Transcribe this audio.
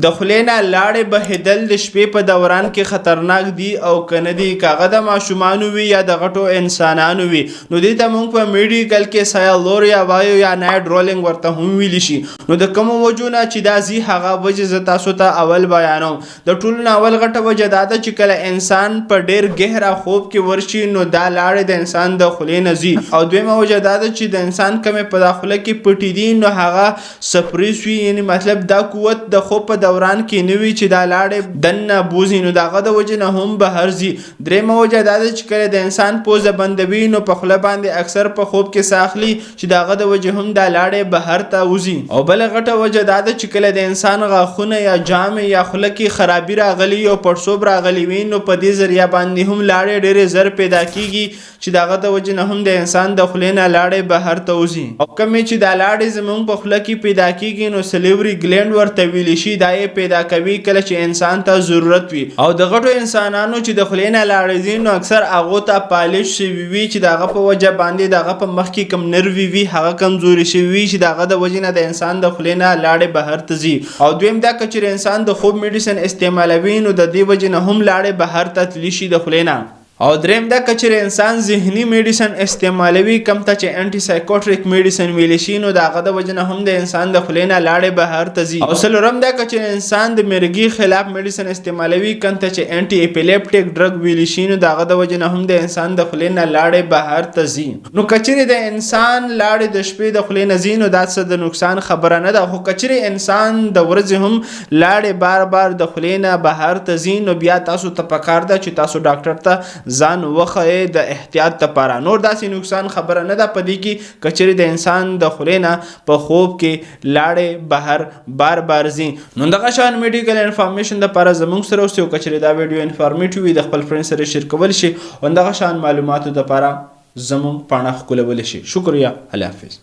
د خولې نه لاړې بهېدل د شپې په دوران کې خطرناک دي او که نه دي، که هغه د ماشومانو وي یا د غټو انسانانو وي، نو دې ته موږ په میډیکل کې سایلوریا وایو یا نایټ رولینګ ورته هم ویلی شي. نو د کومو وجو نه چې دا ځي هغه وجې زه تاسو ته اول بیانوم. د ټولو نه اول غټه وجه دا ده چې کله انسان په ډېر ګهره خوب کې ورشي نو دا لاړې د انسان د خولې نه ځي. او دویمه وجه دا ده چې د انسان کمې په دا خوله کې پټې دي نو هغه سپریس وي، یعنې مطلب دا قوت د خوب په دوران کې نه وي چې دا لاړې دننه بوځي، نو د هغه د وجې نه هم بهر ځي. درېیمه وجه دا ده چې کله د انسان پوزه بندوي نو په خوله باندې اکثر په خوب کې ساه اخلي چې د هغه د وجې هم دا لاړې بهر ته وځي. او بله غټه وجه دا ده چې کله د انسان غاښونه یا جامې یا خوله کې خرابي راغلي او پړسوب راغلی وي نو په دې ذریعه باندې هم لاړې ډېرې زر پیدا کېږي چې د هغه د وجې نه هم د انسان د خولې نه لاړې بهر ته وځي. او کومې چې دا لاړې زموږ په خوله کې پیدا کېږي نو سلیوري ګلینډ ورته ویلی شي، دا یې پیدا کوي کله چې انسان ته ضرورت وي. او د غټو انسانانو چې د خولې نه لاړې ځي نو اکثر هغو ته پالش شوي وي چې د هغه په وجه باندې د هغه په مخ کې کم نروي وي هغه کمزوري شوي وي چې د هغه د وجې نه د انسان د خولې نه لاړې بهر ته ځي. او دویم دا که چېرې انسان د خوب میډیسن استعمالوي نو د دې وجې نه هم لاړې بهر ته تللی شي د خولې نه. او دریم دا که چېرې انسان ذهني میډیسن استعمالوي کم ته چې انټي سایکوټریک میډیسن ویلی شي نو د هغه د وجې نه هم د انسان د خولې نه لاړې بهر ته ځي. او څلورم دا که چېرې انسان د مرګي خلاف میډیسن استعمالوي کم ته چې انټي اپیلیپټیک ډرګ ویلی شي نو د هغه د وجې نه هم د انسان د خولې نه لاړې بهر ته ځي. نو که چېرې د انسان لاړې د شپې د خولې نه ځي نو دا څه د نقصان خبره نه ده، خو که چېرې انسان د ورځې هم لاړې بار بار د خولې نه بهر ته ځي نو بیا تاسو ته پکار ده چې تاسو ډاکټر ته ځان وښیئ د احتیاط لپاره. نور داسې نقصان خبره نه ده په دې کې که چېرې د انسان د خولې نه په خوب کې لاړې بهر بار بار ځي. نو دغه شان میډیکل انفارمیشن دپاره زموږ سره اوسئ. که چېرې دا ویډیو انفارمیټیو وي د خپل فرند سره شیر کولی شي او دغه شان معلوماتو دپاره زموږ پاڼه ښکلولی شي. شکریه. الله حافظ.